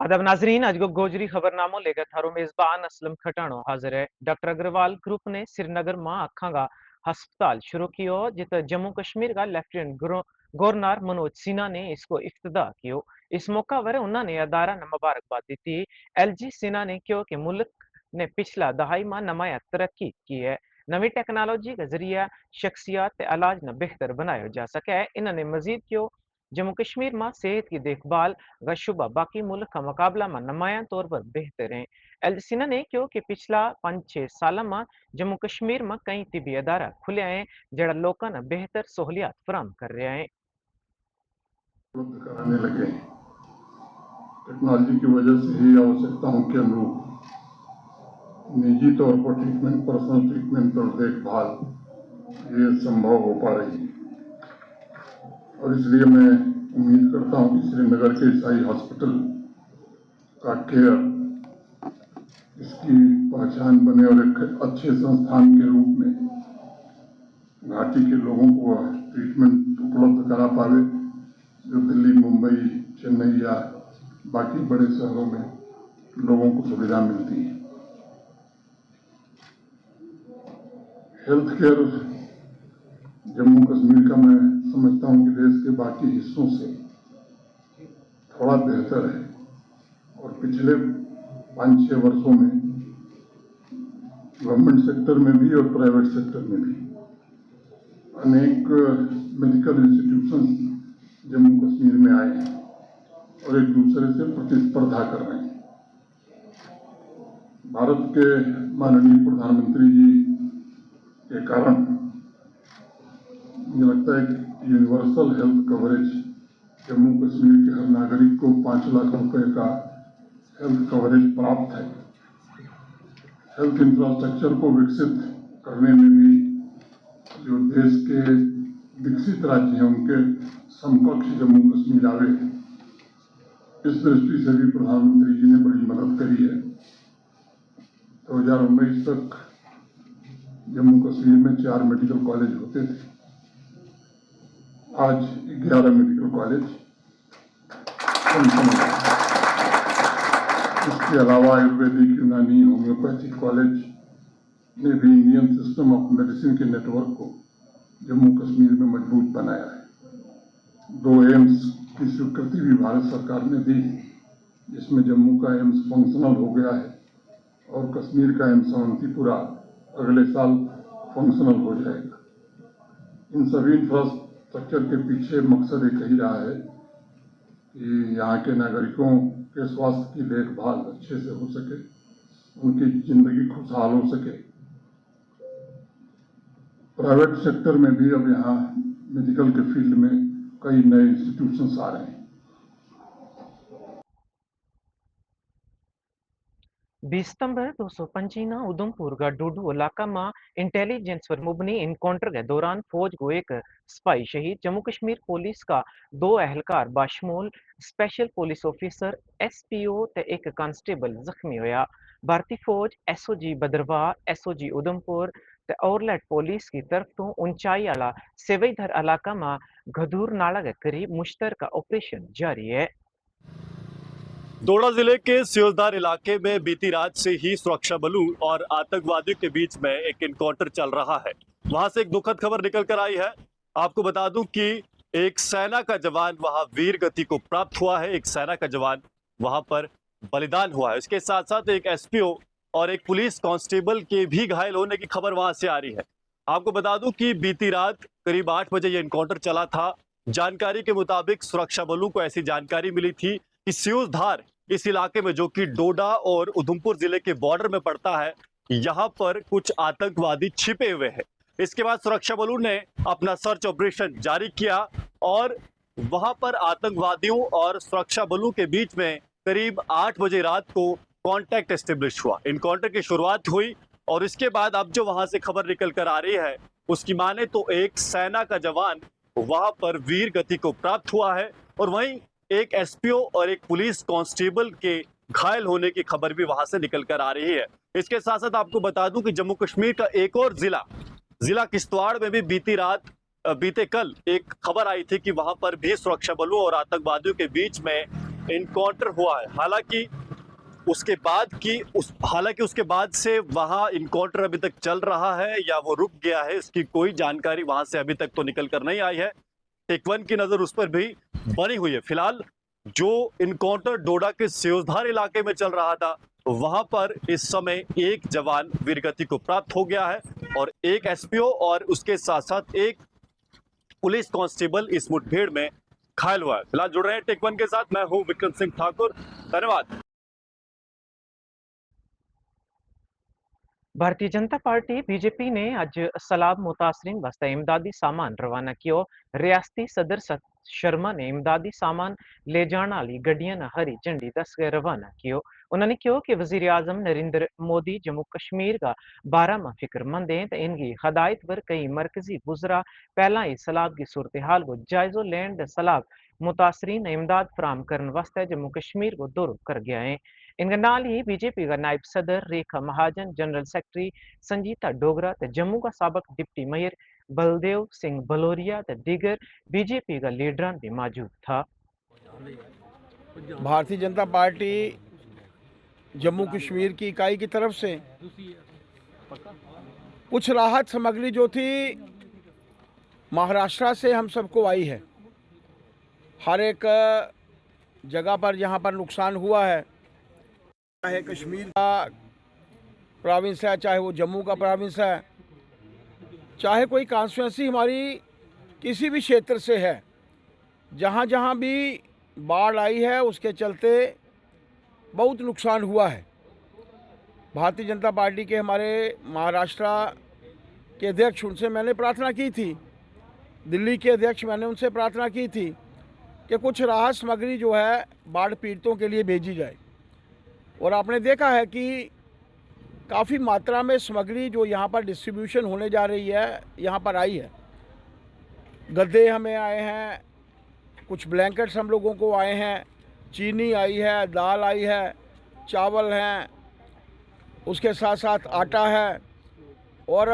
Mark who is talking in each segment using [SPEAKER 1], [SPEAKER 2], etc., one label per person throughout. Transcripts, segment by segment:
[SPEAKER 1] अदब नाजरीन, आज को गोजरी खबरनामों लेकर थारो मेजबान असलम खटाणो हाजिर है। डॉक्टर अग्रवाल ग्रुप ने श्रीनगर में अखा का हस्पताल शुरू किया, जित जम्मू कश्मीर का लेफ्टिनेंट गवर्नर मनोज सिन्हा ने इसको इफ्तिदा किया। इस मौका पर उन्होंने अदारा ने मुबारकबाद दी थी। LG सिन्हा ने कहा कि मुल्क ने पिछला दहाई में नमाया तरक्की की है। नवी टेक्नोलॉजी के जरिए शख्सियात इलाज न बेहतर बनाया जा सके। इन्होंने मजीद क्यों जम्मू कश्मीर में सेहत की देखभाल का शुबा बाकी मुल्क का मुकाबला में नुमाया तौर पर बेहतर है। एलसिना ने क्यों कि पिछला 5-6 साल में जम्मू कश्मीर में कई तिबी अदारा खुले हैं, जड़ा लोगों ने बेहतर सहूलियात फराम कर रहे हैं।
[SPEAKER 2] उपलब्ध कराने लगे। टेक्नोलॉजी की वजह से ही आवश्यकताओं के अनुरूप निजी तौर पर ट्रीटमेंट, पर्सनल ट्रीटमेंट और देखभाल ये संभव हो पा रही है। और इसलिए मैं उम्मीद करता हूं कि श्रीनगर के ईसाई हॉस्पिटल का केयर इसकी पहचान बने और एक अच्छे संस्थान के रूप में घाटी के लोगों को ट्रीटमेंट उपलब्ध करा पावे, जो दिल्ली, मुंबई, चेन्नई या बाकी बड़े शहरों में लोगों को सुविधा मिलती है। हेल्थ केयर जम्मू कश्मीर का मैं समझता हूं कि देश के बाकी हिस्सों से थोड़ा बेहतर है और पिछले 5-6 वर्षों में गवर्नमेंट सेक्टर में भी और प्राइवेट सेक्टर में भी अनेक मेडिकल इंस्टीट्यूशन जम्मू कश्मीर में आए हैं और एक दूसरे से प्रतिस्पर्धा कर रहे हैं। भारत के माननीय प्रधानमंत्री जी के कारण मुझे लगता है कि universal health coverage Jammu Kashmir के हर नागरिक को 5 लाख रुपए का हेल्थ कवरेज प्राप्त है। हेल्थ इंफ्रास्ट्रक्चर को विकसित करने में भी जो देश के विकसित राज्य हैं उनके समकक्ष जम्मू कश्मीर आवे, इस दृष्टि से भी प्रधानमंत्री जी ने बड़ी मदद करी है। 2019 तक जम्मू कश्मीर में 4 मेडिकल कॉलेज होते थे, आज 11 मेडिकल कॉलेज। इसके अलावा आयुर्वेदिक, यूनानी, होम्योपैथिक कॉलेज ने भी इंडियन सिस्टम ऑफ मेडिसिन के नेटवर्क को जम्मू कश्मीर में मजबूत बनाया है। 2 एम्स की स्वीकृति भी भारत सरकार ने दी, जिसमें जम्मू का एम्स फंक्शनल हो गया है और कश्मीर का एम्स अवंतीपुरा अगले साल फंक्शनल हो जाएगा। इन सभी इंफ्रास्ट्रक्चर के पीछे मकसद एक ही रहा है कि यहाँ के नागरिकों के स्वास्थ्य की देखभाल अच्छे से हो सके, उनकी जिंदगी खुशहाल हो सके। प्राइवेट सेक्टर में भी अब यहाँ मेडिकल के फील्ड में कई नए इंस्टीट्यूशंस आ रहे हैं।
[SPEAKER 1] 20 सितंबर 225 उधमपुर का डूडू इलाका में इंटेलिजेंस पर मुबनी इनकाउंटर के दौरान फौज को एक सिपाही शहीद। जम्मू कश्मीर पुलिस का 2 एहलकार बाशमूल स्पेशल पुलिस ऑफिसर SPO ते एक कांस्टेबल जख्मी होया। भारतीय फौज SOG भद्रवाह, SOG उधमपुर ते ओवरलेट पुलिस की तरफ तो ऊंचाई वाला सेवईधर इलाका में गधूर नाला के करीब मुश्तरका ऑपरेशन जारी है।
[SPEAKER 3] दोड़ा जिले के सियोजदार इलाके में बीती रात से ही सुरक्षा बलों और आतंकवादियों के बीच में एक इनकाउंटर चल रहा है। वहां से एक दुखद खबर निकल कर आई है। आपको बता दूं कि एक सेना का जवान वहां वीर गति को प्राप्त हुआ है। एक सेना का जवान वहां पर बलिदान हुआ है। इसके साथ साथ एक SPO और एक पुलिस कांस्टेबल के भी घायल होने की खबर वहां से आ रही है। आपको बता दूं कि बीती रात करीब 8 बजे यह इनकाउंटर चला था। जानकारी के मुताबिक सुरक्षा बलों को ऐसी जानकारी मिली थी कि सियोजधार इस इलाके में, जो कि डोडा और उधमपुर जिले के बॉर्डर में पड़ता है, यहां पर कुछ आतंकवादी छिपे हुए हैं। इसके बाद सुरक्षा बलों ने अपना सर्च ऑपरेशन जारी किया और वहां पर आतंकवादियों और सुरक्षा बलों के बीच में करीब 8 बजे रात को कांटेक्ट एस्टेब्लिश हुआ। इनकाउंटर की शुरुआत हुई और इसके बाद अब जो वहां से खबर निकल कर आ रही है, उसकी माने तो एक सेना का जवान वहां पर वीर गति को प्राप्त हुआ है और वहीं एक SPO और एक पुलिस कांस्टेबल के घायल होने की खबर भी वहां से निकल कर आ रही है। इसके साथ साथ आपको बता दूं कि जम्मू कश्मीर का एक और जिला किश्तवाड़ में भी बीते कल एक खबर आई थी कि वहां पर भी सुरक्षा बलों और आतंकवादियों के बीच में इनकाउंटर हुआ है। हालांकि उसके बाद से वहां इनकाउंटर अभी तक चल रहा है या वो रुक गया है, इसकी कोई जानकारी वहां से अभी तक तो निकल कर नहीं आई है। टेक वन की नजर उस पर भी बनी हुई है। फिलहाल जो इनकाउंटर डोडा के सियोजधार इलाके में चल रहा था, वहां पर इस समय एक जवान वीरगति को प्राप्त हो गया है और एक एसपीओ और उसके साथ साथ एक पुलिस कांस्टेबल इस मुठभेड़ में घायल हुआ है। फिलहाल जुड़ रहे हैं टेक वन के साथ, मैं हूं विक्रम सिंह ठाकुर, धन्यवाद।
[SPEAKER 1] भारतीय जनता पार्टी बीजेपी ने अज सैलाब मुतासरीन वास्ते इमदादी सामान रवाना किया। रियासती सदर सत शर्मा ने इमदादी सामान ले जाने वाली गड्डियां ने हरी झंडी दस के रवाना किया। उन्होंने कहा कि वजीर आजम नरेंद्र मोदी जम्मू कश्मीर का बारह माह फिक्रमंद हैं तो इनकी हदायत पर कई मरकजी गुजरा पहला ही सैलाब की सूरत हाल को जायजो लैंड सैलाब मुतासरीन इमदाद फराम करने वास्ते जम्मू कश्मीर को दौर कर गया है। इनके नाल ही बीजेपी का नायब सदर रेखा महाजन, जनरल सेक्रेटरी संजीता डोगरा ते जम्मू का सबक डिप्टी मेयर बलदेव सिंह भलोरिया ते दीगर बीजेपी का लीडरान भी मौजूद था।
[SPEAKER 4] भारतीय जनता पार्टी जम्मू कश्मीर की इकाई की तरफ से कुछ राहत सामग्री जो थी महाराष्ट्र से हम सबको आई है। हर एक जगह पर जहां पर नुकसान हुआ है, चाहे कश्मीर का प्रोविंस है, चाहे वो जम्मू का प्रोविंस है, चाहे कोई कॉन्स्टिट्यूंसी हमारी किसी भी क्षेत्र से है, जहां जहां भी बाढ़ आई है उसके चलते बहुत नुकसान हुआ है। भारतीय जनता पार्टी के हमारे महाराष्ट्र के अध्यक्ष, उनसे मैंने प्रार्थना की थी, दिल्ली के अध्यक्ष मैंने उनसे प्रार्थना की थी कि कुछ राहत सामग्री जो है बाढ़ पीड़ितों के लिए भेजी जाए। और आपने देखा है कि काफ़ी मात्रा में सामग्री जो यहाँ पर डिस्ट्रीब्यूशन होने जा रही है, यहाँ पर आई है। गद्दे हमें आए हैं, कुछ ब्लैंकेट्स हम लोगों को आए हैं, चीनी आई है, दाल आई है, चावल हैं, उसके साथ साथ आटा है और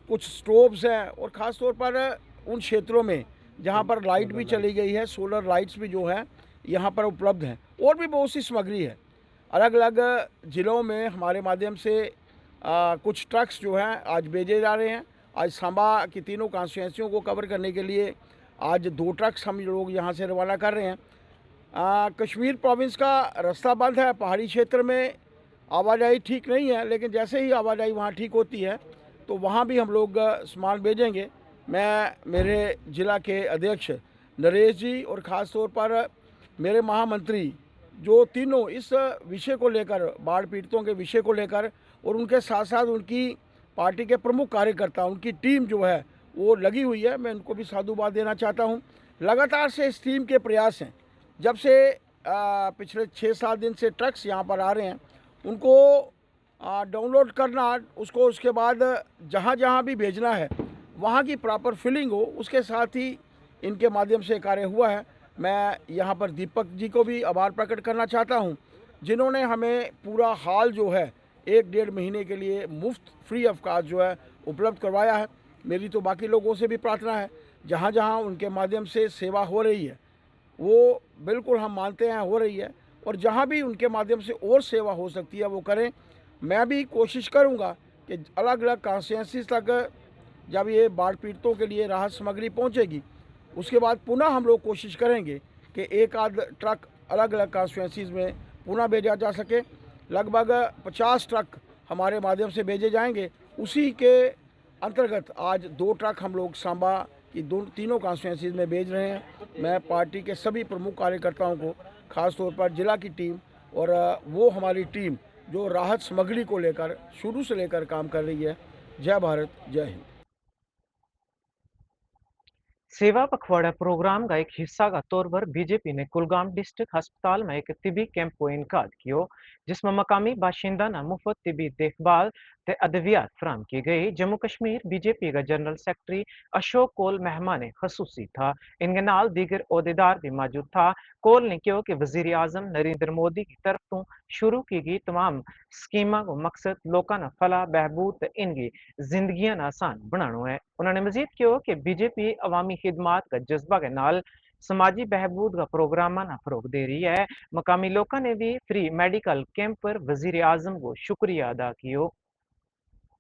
[SPEAKER 4] कुछ स्टोव्स हैं। और ख़ास तौर पर उन क्षेत्रों में जहाँ पर लाइट भी चली गई है, सोलर लाइट्स भी जो हैं यहाँ पर उपलब्ध हैं। और भी बहुत सी सामग्री है। अलग अलग ज़िलों में हमारे माध्यम से कुछ ट्रक्स जो हैं आज भेजे जा रहे हैं। आज सांबा की तीनों कॉन्स्टिट्यूंसियों को कवर करने के लिए आज 2 ट्रक्स हम लोग यहाँ से रवाना कर रहे हैं। कश्मीर प्रोविंस का रास्ता बंद है, पहाड़ी क्षेत्र में आवाजाही ठीक नहीं है, लेकिन जैसे ही आवाजाही वहाँ ठीक होती है तो वहाँ भी हम लोग सामान भेजेंगे। मैं मेरे ज़िला के अध्यक्ष नरेश जी और ख़ास तौर पर मेरे महामंत्री जो तीनों इस विषय को लेकर, बाढ़ पीड़ितों के विषय को लेकर, और उनके साथ साथ उनकी पार्टी के प्रमुख कार्यकर्ता, उनकी टीम जो है वो लगी हुई है। मैं उनको भी साधुवाद देना चाहता हूँ। लगातार से इस टीम के प्रयास हैं। जब से पिछले 6-7 दिन से ट्रक्स यहाँ पर आ रहे हैं, उनको डाउनलोड करना, उसको उसके बाद जहाँ जहाँ भी भेजना है वहाँ की प्रॉपर फिलिंग हो, उसके साथ ही इनके माध्यम से कार्य हुआ है। मैं यहाँ पर दीपक जी को भी आभार प्रकट करना चाहता हूँ, जिन्होंने हमें पूरा हाल जो है 1-1.5 महीने के लिए मुफ्त फ्री ऑफ कॉस्ट जो है उपलब्ध करवाया है। मेरी तो बाकी लोगों से भी प्रार्थना है, जहाँ जहाँ उनके माध्यम से सेवा हो रही है वो बिल्कुल हम मानते हैं हो रही है, और जहाँ भी उनके माध्यम से और सेवा हो सकती है वो करें। मैं भी कोशिश करूँगा कि अलग अलग कॉन्स्टिट्यूंसीज तक जब ये बाढ़ पीड़ितों के लिए राहत सामग्री पहुँचेगी, उसके बाद पुनः हम लोग कोशिश करेंगे कि एक आध ट्रक अलग अलग कॉन्स्टिट्यूंसीज में पुनः भेजा जा सके। लगभग 50 ट्रक हमारे माध्यम से भेजे जाएंगे। उसी के अंतर्गत आज 2 ट्रक हम लोग सांबा की तीनों कॉन्स्टिट्यूंसीज में भेज रहे हैं। मैं पार्टी के सभी प्रमुख कार्यकर्ताओं को, खास तौर पर जिला की टीम और वो हमारी टीम जो राहत सामग्री को लेकर शुरू से लेकर काम कर रही है। जय भारत, जय हिंद।
[SPEAKER 1] सेवा पखवाड़ा प्रोग्राम का एक हिस्सा का तौर पर बीजेपी ने कुलगाम डिस्ट्रिक्ट अस्पताल में एक तिबी कैंप को इनकाद किया, जिसमें मकामी बाशिंदा न मुफ्त तिबी देखभाल ते अद्वियात फराम की गई। जम्मू कश्मीर बीजेपी का जनरल सेक्रेटरी अशोक कोल मेहमान खसूसी था। इनके नाल दीगर अहदेदार भी मौजूद था। कोल ने कहा कि वजीर आजम नरेंद्र मोदी की तरफ तो शुरू की गई तमाम स्कीमा को मकसद लोगों का फला बहबूद ते इनकी जिंदगियां आसान बनाना है। उन्होंने मजीद कहा कि बीजेपी अवामी खिदमात का जज्बा के नाल समाजी बहबूद का प्रोग्राम ना फरोग दे रही है। मकामी लोगों ने भी फ्री मेडिकल कैंप पर वजीर आजम को शुक्रिया अदा किया।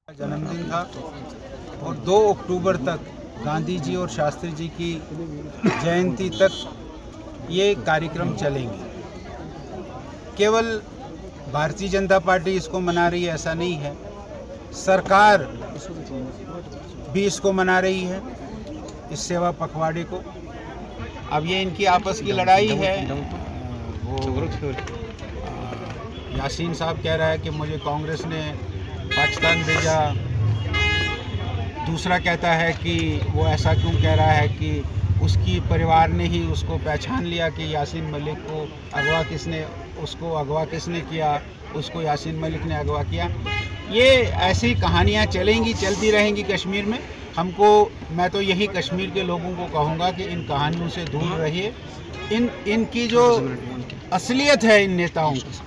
[SPEAKER 5] जन्मदिन था और 2 अक्टूबर तक गांधी जी और शास्त्री जी की जयंती तक ये कार्यक्रम चलेंगे। केवल भारतीय जनता पार्टी इसको मना रही है ऐसा नहीं है, सरकार भी इसको मना रही है, इस सेवा पखवाड़े को। अब ये इनकी आपस की लड़ाई है। वो यासीन साहब कह रहा है कि मुझे कांग्रेस ने पाकिस्तान भेजा, दूसरा कहता है कि वो ऐसा क्यों कह रहा है कि उसकी परिवार ने ही उसको पहचान लिया कि यासीन मलिक को अगवा किसने किया, उसको यासीन मलिक ने अगवा किया। ये ऐसी कहानियाँ चलती रहेंगी कश्मीर में। मैं तो यही कश्मीर के लोगों को कहूँगा कि इन कहानियों से दूर रहिए। इनकी जो असलियत है इन नेताओं की,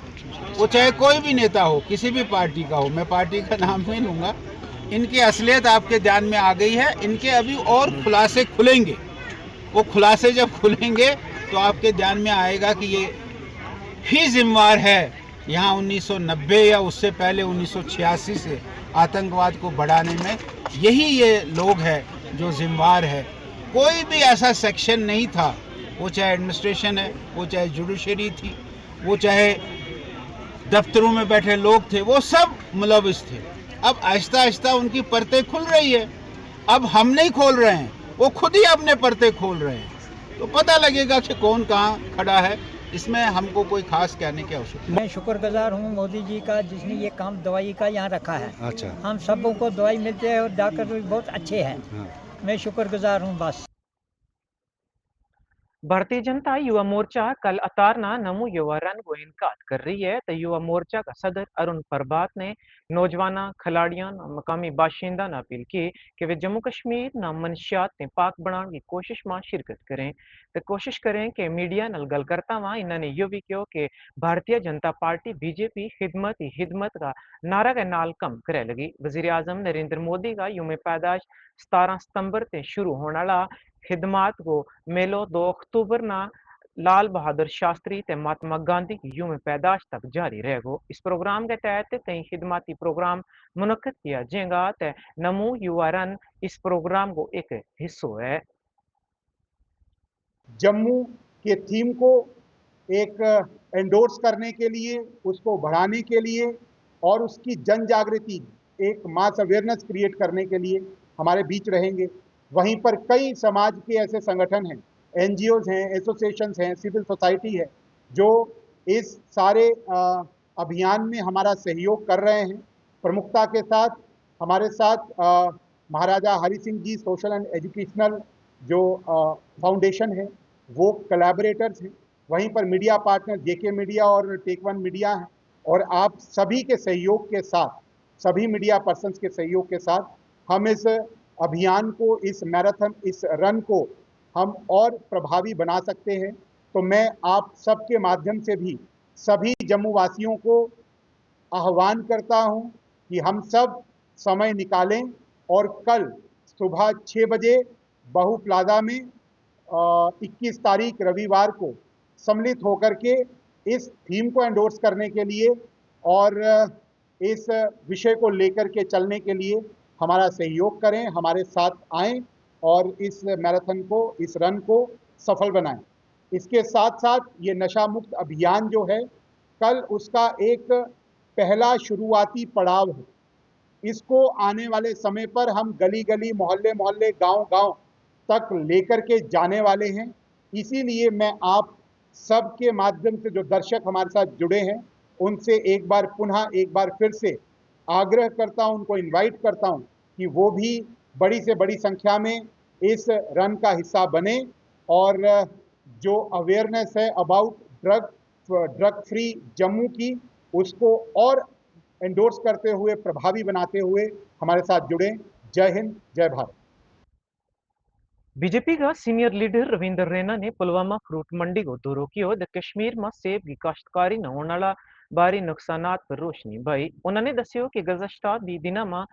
[SPEAKER 5] वो चाहे कोई भी नेता हो, किसी भी पार्टी का हो, मैं पार्टी का नाम नहीं लूँगा, इनकी असलियत आपके ध्यान में आ गई है। इनके अभी और खुलासे खुलेंगे। वो खुलासे जब खुलेंगे तो आपके ध्यान में आएगा कि ये ही जिम्मेवार है यहाँ 1990 या उससे पहले 1986 से आतंकवाद को बढ़ाने में। यही ये लोग हैं जो जिम्मेवार है। कोई भी ऐसा सेक्शन नहीं था, वो चाहे एडमिनिस्ट्रेशन है, वो चाहे जुडिशरी थी, वो चाहे दफ्तरों में बैठे लोग थे, वो सब मुलविस थे। अब आहिस्ता आहिस्ता उनकी परतें खुल रही है। अब हम नहीं खोल रहे हैं, वो खुद ही अपने परतें खोल रहे हैं। तो पता लगेगा कि कौन कहाँ खड़ा है। इसमें हमको कोई खास कहने की आवश्यकता।
[SPEAKER 6] मैं शुक्रगुजार हूँ मोदी जी का, जिसने ये काम दवाई का यहाँ रखा है।
[SPEAKER 5] अच्छा,
[SPEAKER 6] हम सबों को दवाई मिलती है और डॉक्टर भी बहुत अच्छे हैं।
[SPEAKER 5] हाँ।
[SPEAKER 6] मैं शुक्रगुजार हूँ बस।
[SPEAKER 1] भारतीय जनता युवा मोर्चा कल अतारना नमो युवा रन को इनकाद कर रही है। तो युवा मोर्चा का सदर अरुण प्रभात ने नौजवान खिलाड़ियों मकामी बाशिंदा ने अपील की कि वे जम्मू कश्मीर न मनशियात ने पाक बनाने की कोशिश में शिरकत करें। तो कोशिश करें कि मीडिया नल गल करता वहाँ इन्होंने यो भी कहो कि भारतीय जनता पार्टी बीजेपी खिदमत ही खिदमत का नारा के नाल कम करे लगी। वजीर आजम नरेंद्र मोदी का यूम पैदाश 17 सितंबर से शुरू होने वाला खिदमात को मेलो 2 अक्टूबर ना लाल बहादुर शास्त्री ते महात्मा गांधी की यूम पैदाश तक जारी रहेगो। इस प्रोग्राम के तहत कई खिदमती प्रोग्राम मुनक्कद किया जाएगा। ते नमो युवा रन इस प्रोग्राम को एक हिस्सों है।
[SPEAKER 7] जम्मू के थीम को एक एंडोर्स करने के लिए, उसको बढ़ाने के लिए और उसकी जन जागृति, एक मास अवेयरनेस क्रिएट करने के लिए हमारे बीच रहेंगे। वहीं पर कई समाज के ऐसे संगठन हैं, एनजीओज हैं, एसोसिएशंस हैं, सिविल सोसाइटी है, जो इस सारे अभियान में हमारा सहयोग कर रहे हैं। प्रमुखता के साथ हमारे साथ महाराजा Hari Singh ji social and educational जो फाउंडेशन है, वो कोलैबोरेटर्स हैं। वहीं पर मीडिया पार्टनर जेके मीडिया और टेक वन मीडिया हैं। और आप सभी के सहयोग के साथ, सभी मीडिया पर्सन्स के सहयोग के साथ हम इस अभियान को, इस मैराथन, इस रन को हम और प्रभावी बना सकते हैं। तो मैं आप सबके माध्यम से भी सभी जम्मू वासियों को आह्वान करता हूं कि हम सब समय निकालें और कल सुबह 6 बजे बहु प्लाजा में 21 तारीख रविवार को सम्मिलित होकर के इस थीम को एंडोर्स करने के लिए और इस विषय को लेकर के चलने के लिए हमारा सहयोग करें, हमारे साथ आएं और इस मैराथन को, इस रन को सफल बनाएं। इसके साथ साथ ये नशा मुक्त अभियान जो है, कल उसका एक पहला शुरुआती पड़ाव है। इसको आने वाले समय पर हम गली गली, मोहल्ले मोहल्ले, गांव गांव तक लेकर के जाने वाले हैं। इसीलिए मैं आप सबके माध्यम से, जो दर्शक हमारे साथ जुड़े हैं, उनसे एक बार फिर से आग्रह करता हूं, उनको इनवाइट करता हूं कि वो भी बड़ी से बड़ी संख्या में इस रन का हिस्सा बने और जो अवेयरनेस है अबाउट ड्रग फ्री जम्मू की, उसको और एंडोर्स करते हुए, प्रभावी बनाते हुए हमारे साथ जुड़े। जय हिंद, जय भारत।
[SPEAKER 1] बीजेपी का सीनियर लीडर रविंदर रैना ने पुलवामा फ्रूट मंडी को दौरो किया। कश्मीर में सेब की काश्तकारी न होने वाला भारी नुकसानात पर रोशनी भाई। उन्होंने दस्यो कि गुज़श्ता 20 दिनों में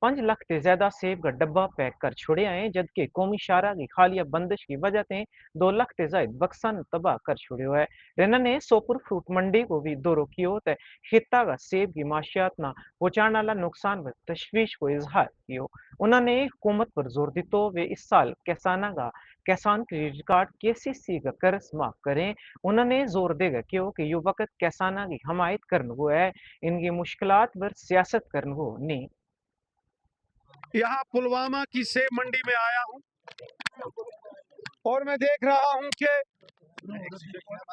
[SPEAKER 1] 5 लाख से ज्यादा सेब का डब्बा पैक कर छोड़े आए, जबकि कौमी शाहरा की खालिया बंदिश की वजह से 2 लाख से जायद बक्सन तबाह कर छोड़े है। रेना ने सोपुर फ्रूट मंडी को भी दौरो कियो ते खिता का सेब की माशियात ना पहुंचाने वाला नुकसान व तशवीश को इजहार कियो। उन्होंने हुकूमत पर जोर दितो वे इस साल किसान क्रेडिट कार्ड केसीसी का कर्ज माफ करें। उन्होंने जोर देगा कि यो वक्त किसाना की हमायत करने को है, इनकी मुश्किलात पर सियासत करने को नहीं।
[SPEAKER 8] यहाँ पुलवामा की सेब मंडी में आया हूँ और मैं देख रहा हूँ कि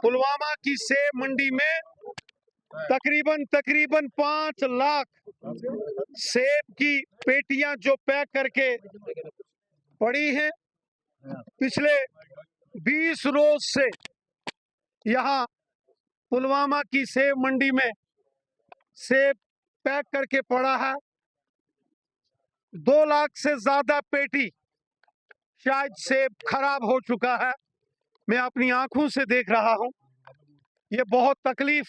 [SPEAKER 8] पुलवामा की सेब मंडी में तकरीबन 5 लाख सेब की पेटियां जो पैक करके पड़ी हैं। पिछले 20 रोज से यहाँ पुलवामा की सेब मंडी में सेब पैक करके पड़ा है। 2 लाख से ज्यादा पेटी शायद सेब खराब हो चुका है। मैं अपनी आंखों से देख रहा हूं। ये बहुत तकलीफ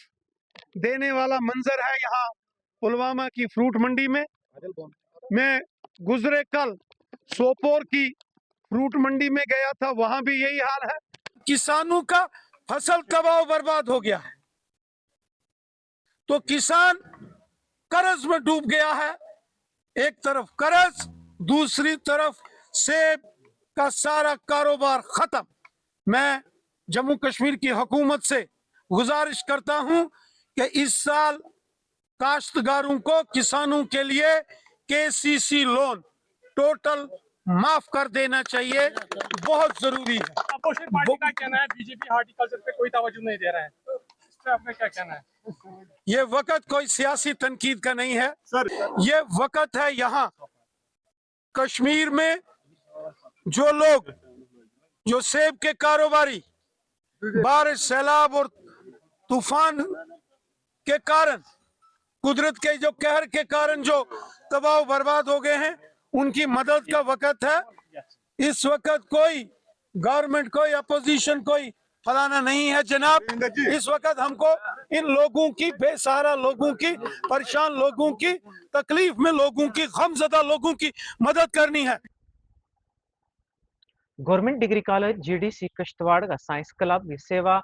[SPEAKER 8] देने वाला मंजर है यहाँ पुलवामा की फ्रूट मंडी में। मैं गुजरे कल सोपोर की फ्रूट मंडी में गया था, वहां भी यही हाल है। किसानों का फसल कबाव बर्बाद हो गया है, तो किसान कर्ज में डूब गया है। एक तरफ कर्ज, दूसरी तरफ सेब का सारा कारोबार खत्म। मैं जम्मू कश्मीर की हुकूमत से गुजारिश करता हूं कि इस साल काश्तकारों को, किसानों के लिए केसीसी लोन टोटल माफ कर देना चाहिए, बहुत जरूरी है।
[SPEAKER 9] अपोजिशन पार्टी का कहना है बीजेपी हॉर्टिकल्चर पे कोई तवज्जो नहीं दे रहा है, तो इस पे आपका क्या कहना है?
[SPEAKER 8] ये वक्त कोई सियासी तनकीद का नहीं है सर, ये वक्त है यहाँ कश्मीर में जो लोग, जो सेब के कारोबारी बारिश, सैलाब और तूफान के कारण, कुदरत के जो कहर के कारण जो तबाह बर्बाद हो गए हैं, उनकी मदद का वक्त है। इस वक्त कोई गवर्नमेंट, कोई अपोजिशन, कोई फलाना नहीं है जनाब। इस वक्त हमको इन लोगों की, बेसहारा लोगों की, परेशान लोगों की, तकलीफ में लोगों की, गमज़दा लोगों की मदद करनी है।
[SPEAKER 1] Government degree college GDC Kishtwar का साइंस क्लब की सेवा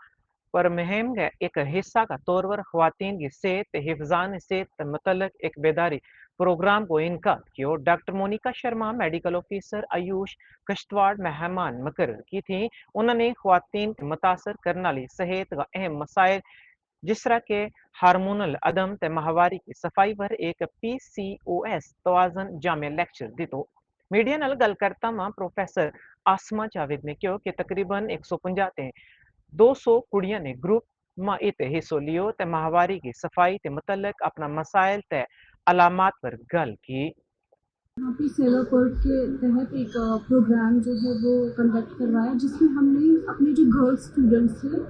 [SPEAKER 1] पर मुहिम का एक हिस्सा का तौर पर ख्वातीन की सेहत, हिफान सेहत मतलब एक बेदारी प्रोग्राम को इनकाद किया। Doctor Monika Sharma medical officer AYUSH Kishtwar मेहमान मुकर्रर की थी। उन्होंने ख्वातीन को मुतासर करने वाली सेहत का अहम मसाइल जिस तरह के हार्मोनल अदम ते माहवारी की सफाई पर एक PCOS तवाजन जामे लेक्चर दितो। मीडिया नाल गल करता मां प्रोफेसर आसमा जावेद ने कहो कि तकरीबन 150 ते 200 कुड़ियां ने ग्रुप में इत हिस्सो लियो ते माहवारी की सफाई ते मुतल्लक अपना मसाइल ते अलामात पर गल की।
[SPEAKER 10] यहाँ पे सेवा कोर्ट के तहत एक प्रोग्राम जो है वो कंडक्ट करवाया, जिसमें हमने अपने जो गर्ल्स स्टूडेंट्स थे,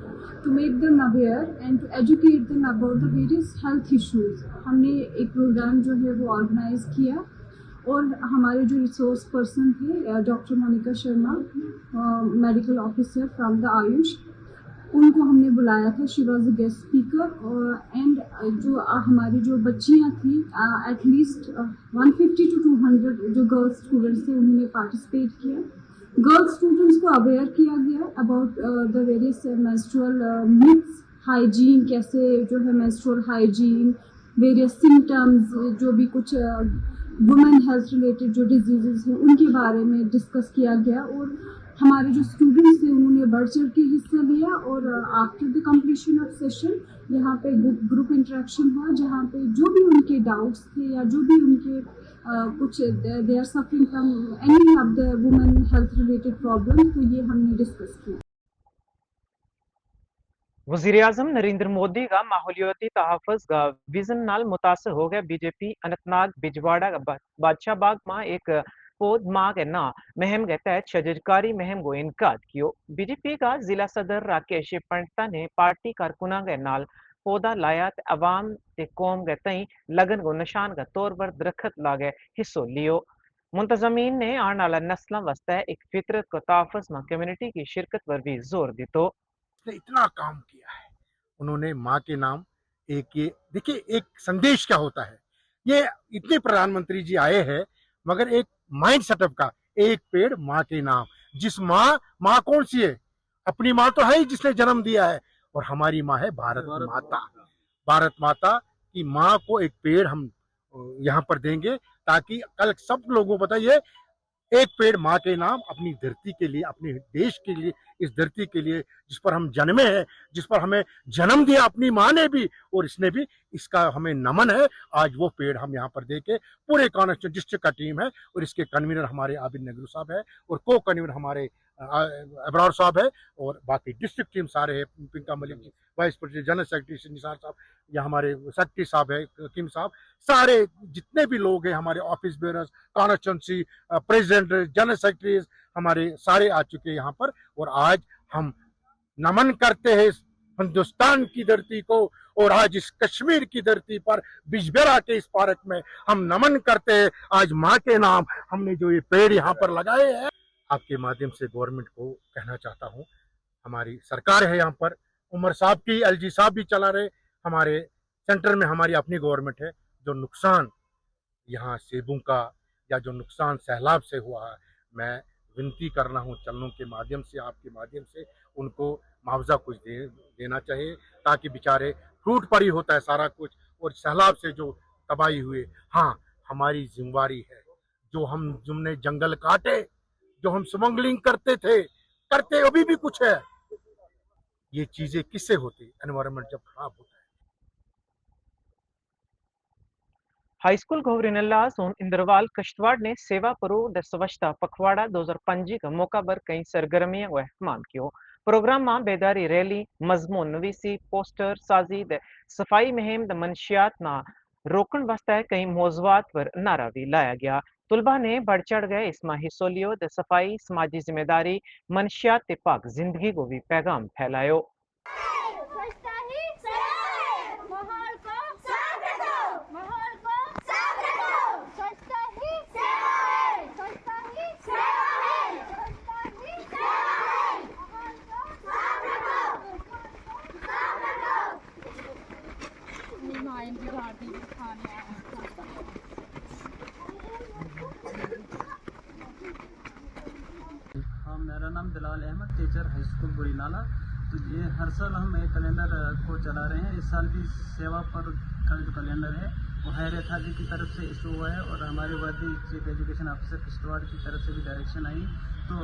[SPEAKER 10] to make them aware and to educate them about the various health issues, हमने एक प्रोग्राम जो है वो ऑर्गेनाइज किया। और हमारे जो रिसोर्स पर्सन थे doctor Monika Sharma, medical officer from the AYUSH, उनको हमने बुलाया था। She was a guest speaker. And जो हमारी जो बच्चियां थी, एटलीस्ट 150 to 200 जो गर्ल्स स्टूडेंट्स थे, उन्होंने पार्टिसिपेट किया। गर्ल्स स्टूडेंट्स को अवेयर किया गया about the various menstrual myths, hygiene, कैसे जो है मेंस्ट्रुअल हाइजीन, वेरियस सिम्टम्स, जो भी कुछ वुमेन हेल्थ रिलेटेड जो डिजीजेस हैं उनके बारे में डिस्कस किया गया। और हमारे जो स्टूडेंट्स थे उन्होंने बढ़ चढ़ के हिस्सा लिया। और after the completion of session यहाँ पे ग्रुप इंटरेक्शन हुआ, जहाँ पे जो भी उनके डाउट्स थे या जो भी उनके कुछ they are suffering from any of the women health related problem, तो ये हमने डिस्कस किया।
[SPEAKER 1] वज़ीर-ए-आज़म नरेंद्र मोदी का माहौलियाती तहफ़्फ़ुज़ का विजन नाल मुतासर हो गया। बीजेपी अनंतनाग बिजवाड़ा का बादशाह बाग में एक पौध माह के ना मुहिम के तहत शजरकारी मुहिम को इनकाद कियो। बीजेपी का जिला सदर राकेश पंडिता ने पार्टी कारकुना के नाल पौधा लाया ते अवाम ते कौम के तई लगन को निशान के तौर पर दरखत लागे हिस्सो लियो। मुंतजमीन ने आने वाला नस्लों वास्ते एक फितरत को तहफ़्फ़ुज़ में कम्युनिटी की शिरकत पर भी जोर दितो।
[SPEAKER 11] ने इतना काम किया है उन्होंने माँ के नाम। एक ये देखिए, एक संदेश क्या होता है, ये इतने प्रधानमंत्री जी आए हैं मगर एक माइंड सेटअप का, एक पेड़ माँ के नाम। जिस माँ कौन सी है? अपनी माँ तो है ही जिसने जन्म दिया है, और हमारी माँ है भारत माता। भारत माता की माँ को एक पेड़ हम यहाँ पर देंगे, ताकि कल सब लोगों को बताइए, एक पेड़ माँ के नाम, अपनी धरती के लिए, अपने देश के लिए, इस धरती के लिए जिस पर हम जन्मे हैं, जिस पर हमें जन्म दिया अपनी माँ ने भी और इसने भी, इसका हमें नमन है। आज वो पेड़ हम यहाँ पर देके पूरे कॉन्स्टिट्यूंसी डिस्ट्रिक्ट का टीम है, और इसके कन्वीनर हमारे आबिद नेहरू साहब है, और को कन्वीनर हमारे अबरार साहब है, और बाकी डिस्ट्रिक्ट टीम सारे है, Pinka Malik ji, vice president, general secretary Nisar Sahab, या हमारे सेक्रेटरी साहब है किम साहब, सारे जितने भी लोग हैं, हमारे office bearers, constituency president, general secretaries, हमारे सारे आ चुके हैं यहाँ पर। और आज हम नमन करते हैं हिंदुस्तान की धरती को, और आज इस कश्मीर की धरती पर बिजबेरा के इस पार्क में हम नमन करते हैं आज माँ के नाम। हमने जो ये पेड़ यहाँ पर लगाए हैं, आपके माध्यम से गवर्नमेंट को कहना चाहता हूँ, हमारी सरकार है यहाँ पर, उमर साहब की, एलजी साहब भी चला रहे, हमारे सेंटर में हमारी अपनी गवर्नमेंट है। जो नुकसान यहाँ सेबों का या जो नुकसान सैलाब से हुआ है, मैं विनती कर रहा हूँ चैनलों के माध्यम से, आपके माध्यम से, उनको मुआवजा कुछ देना चाहिए, ताकि बेचारे फ्रूट पर ही होता है सारा कुछ, और सैलाब से जो तबाही हुए। हाँ, हमारी जिम्मेवारी है, जो हमने जंगल काटे, जो हम स्मगलिंग करते थे, करते अभी भी कुछ है, ये चीजें किससे होती? एनवायरनमेंट जब खराब होता है।
[SPEAKER 1] हाईस्कूल घोवरिनल्ला सोन इंद्रवाल किश्तवाड़ ने सेवा परो द स्वच्छता पखवाड़ा 2025 का मौका पर कई सरगर्मियां व अहतमाम कियो। प्रोग्राम में बेदारी रैली, मजमून नवीसी, पोस्टर साजी द सफाई मुहिम द मंशियात ना रोकन वास्ते कई मौजूआत पर नारा भी लाया गया। तुलबा ने बढ़ चढ़ गए इसमें हिस्सों लियो द सफाई, समाजी जिम्मेदारी, मंशियात ते पाक जिंदगी को भी पैगाम फैलायो।
[SPEAKER 12] हाँ, मेरा नाम दिलाल अहमद, टीचर हाई स्कूल बुरीनाला। तो ये हर साल हम एक कैलेंडर को चला रहे हैं। इस साल भी सेवा पर का जो कैलेंडर है वो हैर था जी की तरफ से इशू हुआ है, और हमारे वर्दी चीफ एजुकेशन ऑफिसर किश्तवाड़ की तरफ से भी डायरेक्शन आई। तो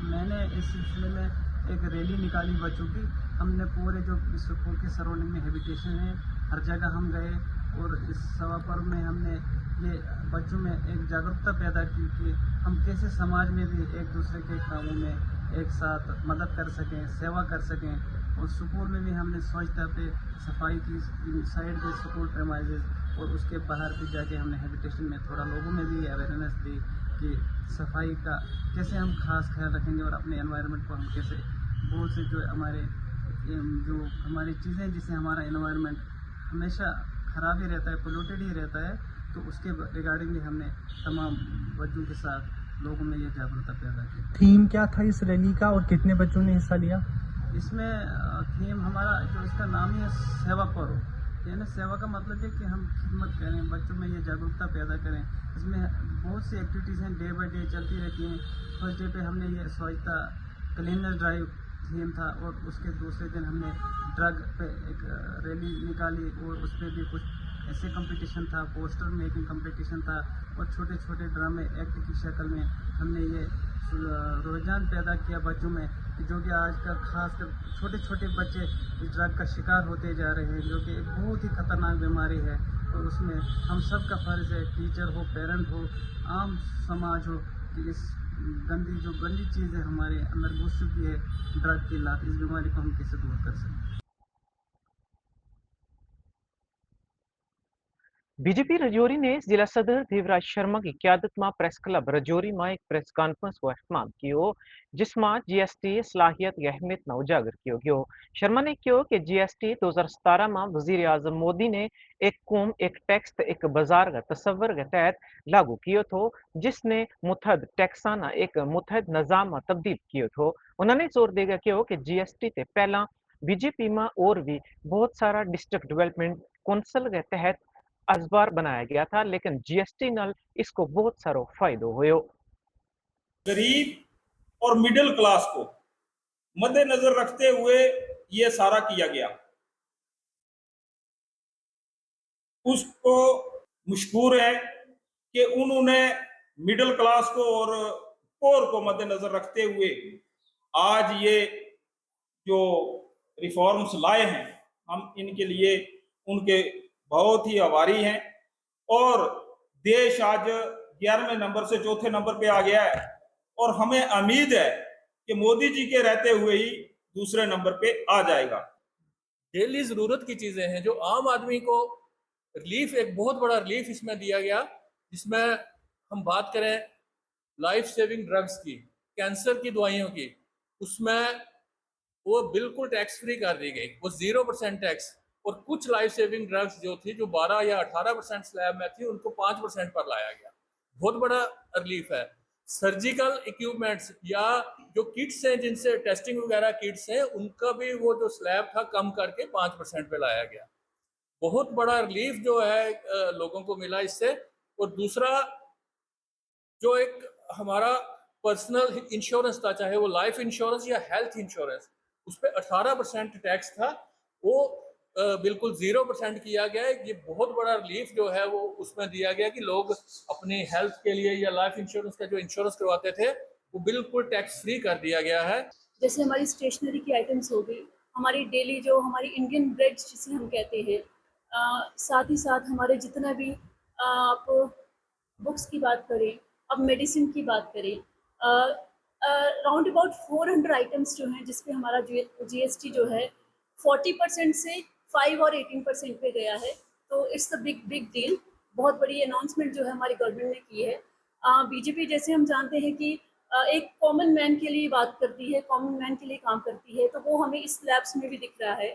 [SPEAKER 12] मैंने इस सिलसिले में एक रैली निकाली बच्चों की। हमने पूरे जो स्कूल के सराउंडिंग में हैबिटेशन है, हर जगह हम गए, और इस सेवा पर्व में हमने ये बच्चों में एक जागरूकता पैदा की कि हम कैसे समाज में भी एक दूसरे के कामों में एक साथ मदद कर सकें, सेवा कर सकें। और स्कूल में भी हमने स्वच्छता पे सफाई की साइड के स्कूल प्रेमाइजेस, और उसके बाहर भी जाके हमने हैबिटेशन में थोड़ा लोगों में भी अवेयरनेस दी कि सफाई का कैसे हम खास ख्याल रखेंगे, और अपने एनवायरनमेंट को हम कैसे, बहुत से जो हमारी चीज़ें जिससे हमारा एनवायरनमेंट हमेशा ख़राब ही रहता है, पोल्यूटेड ही रहता है, तो उसके रिगार्डिंग भी हमने तमाम बच्चों के साथ लोगों में ये जागरूकता पैदा की।
[SPEAKER 13] थीम क्या था इस रैली का और कितने बच्चों ने हिस्सा लिया?
[SPEAKER 12] इसमें थीम हमारा जो इसका नाम ही है सेवा करो, यानी सेवा का मतलब है कि हम खिदमत करें, बच्चों में ये जागरूकता पैदा करें। इसमें बहुत सी एक्टिविटीज़ हैं, डे बाई डे चलती रहती हैं। फर्स्ट डे पे हमने ये स्वच्छता क्लीनर ड्राइव थीम था, और उसके दूसरे दिन हमने ड्रग पे एक रैली निकाली, और उस पर भी कुछ ऐसे कंपटीशन था, पोस्टर मेकिंग कंपटीशन था, और छोटे छोटे ड्रामे एक्ट की शक्ल में हमने ये रुझान पैदा किया बच्चों में, जो कि आज का खासकर छोटे छोटे बच्चे इस ड्रग का शिकार होते जा रहे हैं, जो कि एक बहुत ही खतरनाक बीमारी है। और उसमें हम सब का फ़र्ज़ है, टीचर हो, पेरेंट हो, आम समाज हो, कि इस गंदी चीज़ है हमारे अंदर घुस चुकी है, ड्रग की लत, इस बीमारी को हम कैसे दूर कर सकते हैं।
[SPEAKER 1] बीजेपी रजौरी ने जिला सदर देवराज शर्मा की क़यादत में प्रेस क्लब रजौरी में एक प्रेस कॉन्फ्रेंस को अहतमाम कियो, जिसमें जीएसटी सलाहियत की अहमियत न उजागर किया गया। शर्मा ने कहो कि जीएसटी 2017 में वजीर आजम मोदी ने एक कौम एक टैक्स एक बाजार का तस्वर के तहत लागू किया था, जिसने मुतहद टैक्साना एक मुतहद निज़ाम में तब्दील किया था। उन्होंने जोर देकर कहो कि जीएसटी से पहला बीजेपी में और भी बहुत सारा डिस्ट्रिक्ट डेवलपमेंट कौंसल के तहत अजबार बनाया गया था, लेकिन जीएसटी नाल इसको बहुत सारो फायदो हुयो।
[SPEAKER 14] गरीब और मिडिल क्लास को मद्देनजर रखते हुए ये सारा किया गया। उसको मशहूर है कि उन्होंने मिडिल क्लास को और पोर को मद्देनजर रखते हुए आज ये जो रिफॉर्म्स लाए हैं, हम इनके लिए उनके बहुत ही आभारी हैं। और देश आज 11वें नंबर से चौथे नंबर पे आ गया है और हमें उम्मीद है कि मोदी जी के रहते हुए ही दूसरे नंबर पे आ जाएगा।
[SPEAKER 15] डेली जरूरत की चीजें हैं जो आम आदमी को रिलीफ, एक बहुत बड़ा रिलीफ इसमें दिया गया, जिसमें हम बात करें लाइफ सेविंग ड्रग्स की, कैंसर की दवाइयों की, उसमें वो बिल्कुल टैक्स फ्री कर दी गई, वो 0% टैक्स। और कुछ लाइफ सेविंग ड्रग्स जो थी, जो 12 या 18% स्लैब में थी, उनको 5% पर लाया गया। बहुत बड़ा रिलीफ है। सर्जिकल इक्विपमेंट्स या जो किट्स हैं, जिनसे टेस्टिंग वगैरह किट्स हैं, उनका भी वो जो स्लैब था कम करके 5% पे लाया गया। बहुत बड़ा रिलीफ जो है लोगों को मिला इससे। और दूसरा जो एक हमारा पर्सनल इंश्योरेंस था, चाहे वो लाइफ इंश्योरेंस या हेल्थ इंश्योरेंस, उस पर 18% टैक्स था, वो बिल्कुल 0% किया गया है। ये बहुत बड़ा रिलीफ जो है वो उसमें दिया गया कि लोग अपनी हेल्थ के लिए या लाइफ इंश्योरेंस का जो इंश्योरेंस करवाते थे, वो बिल्कुल टैक्स फ्री कर दिया गया है।
[SPEAKER 10] जैसे हमारी स्टेशनरी की आइटम्स हो गई, हमारी डेली जो हमारी इंडियन ब्रेड जिसे हम कहते हैं, साथ ही साथ हमारे जितना भी आप बुक्स की बात करें, अब मेडिसिन की बात करें, राउंड अबाउट 400 आइटम्स जो हैं जिस पे हमारा जीएसटी जो है 40% से 5 और 18% पे गया है। तो इट्स अ बिग डील, बहुत बड़ी अनाउंसमेंट जो है हमारी गवर्नमेंट ने की है। बीजेपी जैसे हम जानते हैं कि एक कॉमन मैन के लिए बात करती है, कॉमन मैन के लिए काम करती है, तो वो हमें इस स्लैब्स में भी दिख रहा है।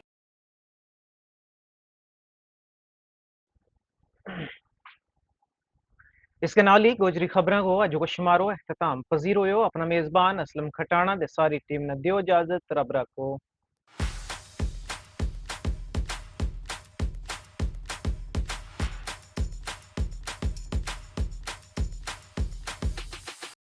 [SPEAKER 1] इसके नाल ही गोजरी खबरों को अजो को शुमारो अख्ताम पजीर हो। अपना मेजबान असलम खटाना दे सारी टीम ने दियो इजाजत। रब रखो।